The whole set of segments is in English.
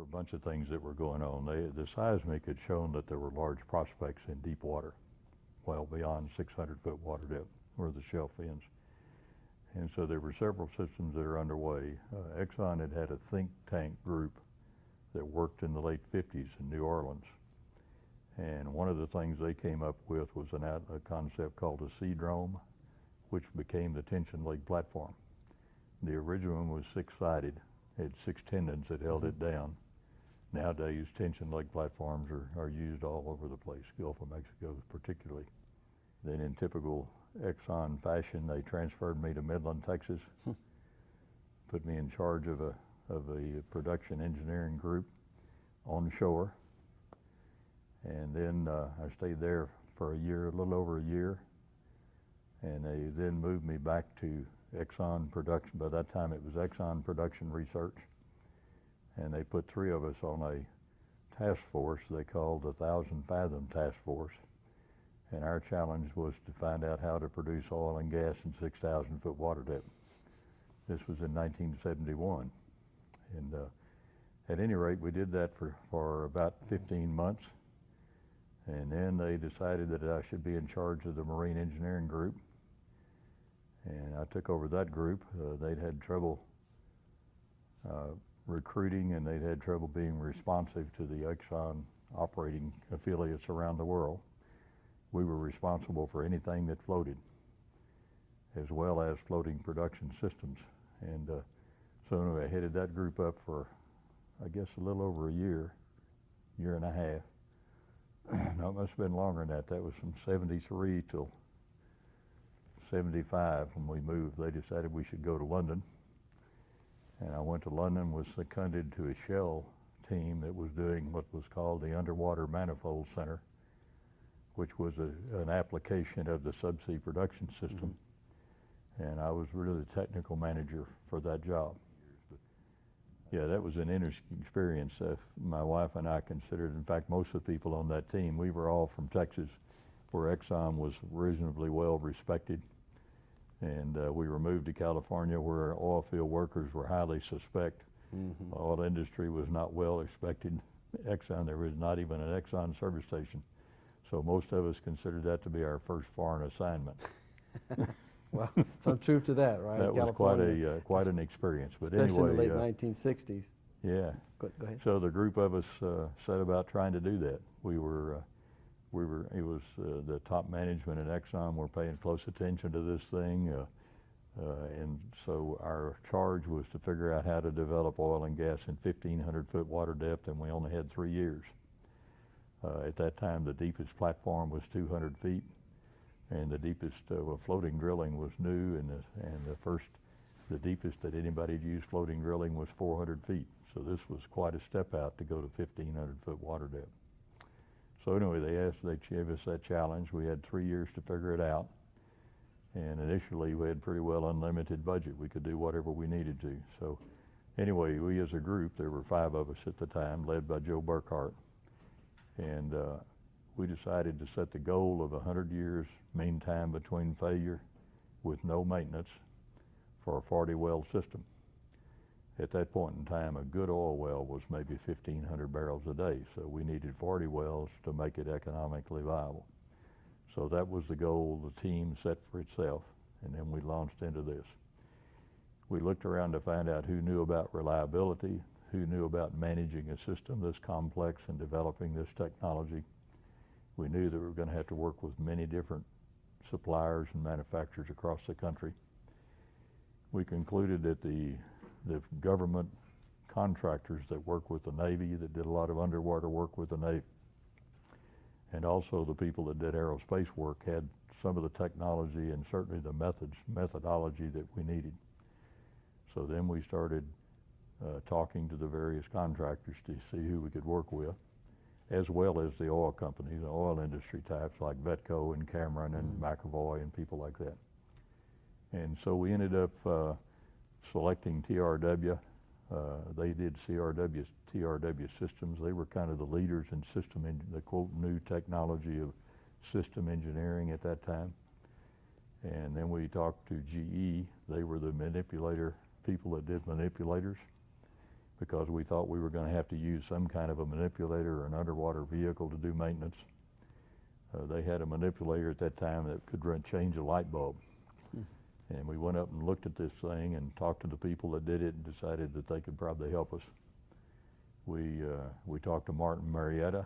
a bunch of things that were going on. The seismic had shown that there were large prospects in deep water, well beyond 600-foot water depth where the shelf ends. And so there were several systems that are underway. Exxon had a think tank group that worked in the late 50s in New Orleans. And one of the things they came up with was a concept called a sea drome, which became the tension leg platform. The original one was six-sided, had six tendons that held it down. Nowadays, tension leg platforms are used all over the place, Gulf of Mexico particularly. Then in typical Exxon fashion, they transferred me to Midland, Texas, put me in charge of a production engineering group onshore. And then I stayed there for a year, a little over a year. And they then moved me back to Exxon Production. By that time it was Exxon Production Research. And they put three of us on a task force they called the 1,000 Fathom Task Force. And our challenge was to find out how to produce oil and gas in 6,000-foot water depth. This was in 1971. And at any rate, we did that for about 15 months. And then they decided that I should be in charge of the marine engineering group. And I took over that group. They'd had trouble recruiting, and they'd had trouble being responsive to the Exxon operating affiliates around the world. We were responsible for anything that floated, as well as floating production systems. And so anyway, I headed that group up for, I guess, a little over a year and a half. No, it must have been longer than that. That was from 73 till 75 when we moved. They decided we should go to London. And I went to London, was seconded to a Shell team that was doing what was called the Underwater Manifold Center, which was an application of the subsea production system. And I was really the technical manager for that job. Yeah, that was an interesting experience. My wife and I considered, in fact, most of the people on that team, we were all from Texas, where Exxon was reasonably well respected. And we were moved to California, where oil field workers were highly suspect. Oil industry was not well respected. Exxon, there was not even an Exxon service station. So most of us considered that to be our first foreign assignment. Well, some truth to that, right? That California. was quite an experience. But Especially anyway, in the late 1960s. Yeah. Go ahead. So the group of us set about trying to do that. It was the top management at Exxon were paying close attention to this thing, and so our charge was to figure out how to develop oil and gas in 1,500-foot water depth, and we only had 3 years. At that time, the deepest platform was 200 feet, and the deepest floating drilling was new, and the deepest that anybody had used floating drilling was 400 feet. So this was quite a step out to go to 1,500-foot water depth. So anyway, they gave us that challenge. We had 3 years to figure it out. And initially, we had pretty well unlimited budget. We could do whatever we needed to. So anyway, we as a group, there were 5 of us at the time, led by Joe Burkhart. And we decided to set the goal of 100 years mean time between failure with no maintenance for a 40-well system. At that point in time, a good oil well was maybe 1,500 barrels a day, so we needed 40 wells to make it economically viable. So that was the goal the team set for itself, and then we launched into this. We looked around to find out who knew about reliability, who knew about managing a system this complex and developing this technology. We knew that we were going to have to work with many different suppliers and manufacturers across the country. We concluded that the government contractors that work with the Navy, that did a lot of underwater work with the Navy, and also the people that did aerospace work had some of the technology and certainly the methodology that we needed. So then we started talking to the various contractors to see who we could work with, as well as the oil companies, the oil industry types like Vetco and Cameron and McAvoy and people like that. And so we ended up selecting TRW. They did TRW systems. They were kind of the leaders in the quote new technology of system engineering at that time. And then we talked to GE. They were the people that did manipulators. because we thought we were going to have to use some kind of a manipulator or an underwater vehicle to do maintenance. They had a manipulator at that time that could change a light bulb. And we went up and looked at this thing and talked to the people that did it and decided that they could probably help us. We talked to Martin Marietta.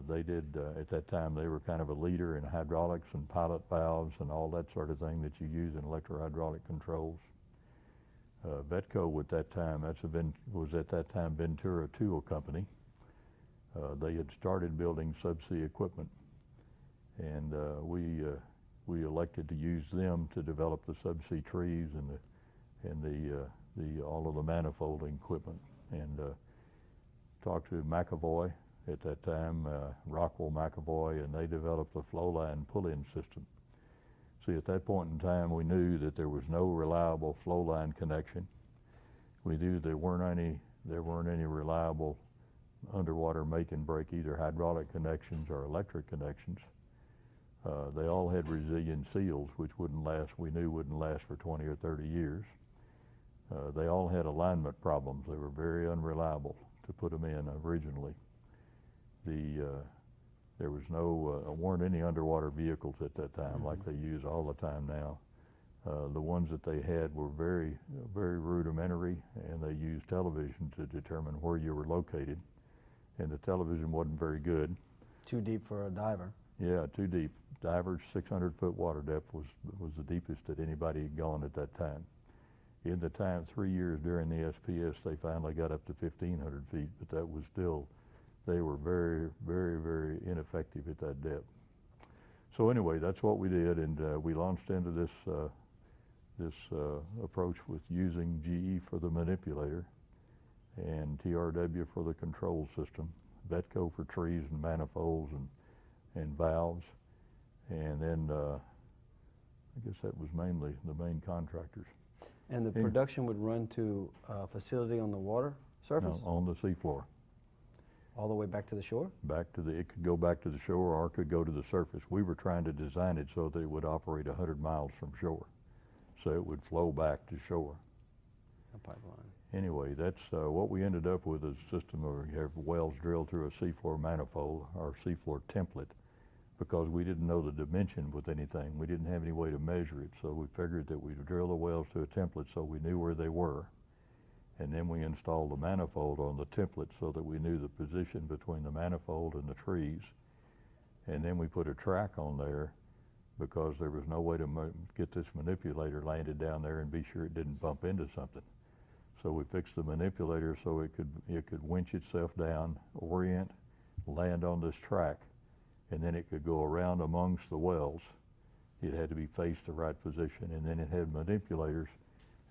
They did, at that time, they were kind of a leader in hydraulics and pilot valves and all that sort of thing that you use in electrohydraulic controls. Vetco at that time, was at that time Ventura Tool Company. They had started building subsea equipment, and we elected to use them to develop the subsea trees and all of the manifolding equipment. And talked to McAvoy at that time, Rockwell McAvoy, and they developed the flow line pull-in system. See, at that point in time, we knew that there was no reliable flow line connection. We knew there weren't any reliable underwater make and break, either hydraulic connections or electric connections. They all had resilient seals, which we knew wouldn't last for 20 or 30 years. They all had alignment problems. They were very unreliable to put them in originally. There weren't any underwater vehicles at that time like they use all the time now. The ones that they had were very, very rudimentary, and they used television to determine where you were located. And the television wasn't very good. Too deep for a diver. Yeah, too deep. Divers, 600-foot water depth was the deepest that anybody had gone at that time. In the time, 3 years during the SPS, they finally got up to 1,500 feet, but that was still, they were very, very, very ineffective at that depth. So anyway, that's what we did, and we launched into this approach with using GE for the manipulator and TRW for the control system, Vetco for trees and manifolds and valves, and then I guess that was mainly the main contractors. And the production would run to a facility on the water surface? No, on the seafloor. All the way back to the shore? It could go back to the shore or it could go to the surface. We were trying to design it so that it would operate 100 miles from shore, so it would flow back to shore. A pipeline. Anyway, that's what we ended up with, is a system where you have wells drilled through a seafloor manifold or seafloor template, because we didn't know the dimension with anything. We didn't have any way to measure it, so we figured that we'd drill the wells to a template so we knew where they were. And then we installed the manifold on the template so that we knew the position between the manifold and the trees. And then we put a track on there because there was no way to get this manipulator landed down there and be sure it didn't bump into something. So we fixed the manipulator so it could winch itself down, orient, land on this track, and then it could go around amongst the wells. It had to be faced the right position, and then it had manipulators,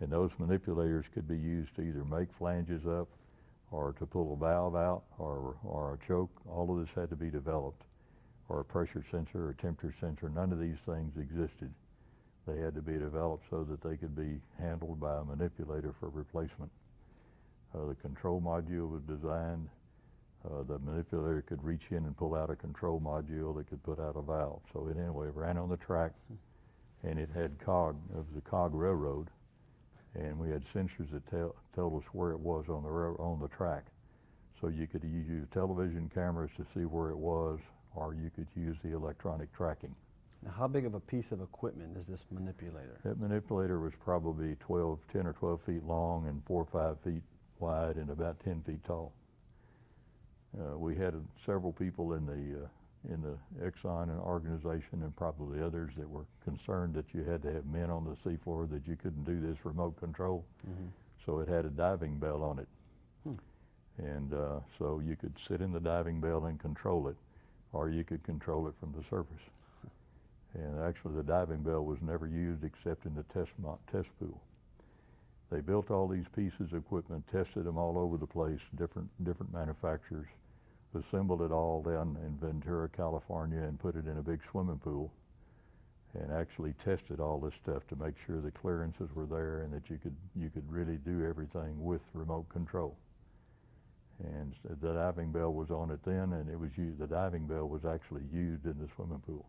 and those manipulators could be used to either make flanges up or to pull a valve out or a choke. All of this had to be developed, or a pressure sensor or temperature sensor. None of these things existed. They had to be developed so that they could be handled by a manipulator for replacement. The control module was designed. The manipulator could reach in and pull out a control module that could put out a valve. So it anyway ran on the track, and it had cog. It was a cog railroad, and we had sensors that told us where it was on the track. So you could use television cameras to see where it was, or you could use the electronic tracking. Now, how big of a piece of equipment is this manipulator? That manipulator was probably 10 or 12 feet long and 4 or 5 feet wide and about 10 feet tall. We had several people in the Exxon and organization, and probably others, that were concerned that you had to have men on the seafloor, that you couldn't do this remote control. So it had a diving bell on it. And so you could sit in the diving bell and control it, or you could control it from the surface. And actually the diving bell was never used except in the test pool. They built all these pieces of equipment, tested them all over the place, different manufacturers, assembled it all down in Ventura, California, and put it in a big swimming pool, and actually tested all this stuff to make sure the clearances were there and that you could really do everything with remote control. And the diving bell was on it then, and the diving bell was actually used in the swimming pool.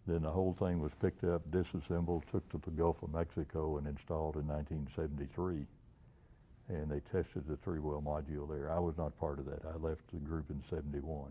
Then the whole thing was picked up, disassembled, took to the Gulf of Mexico, and installed in 1973. and they tested the 3-well module there. I was not part of that. I left the group in '71.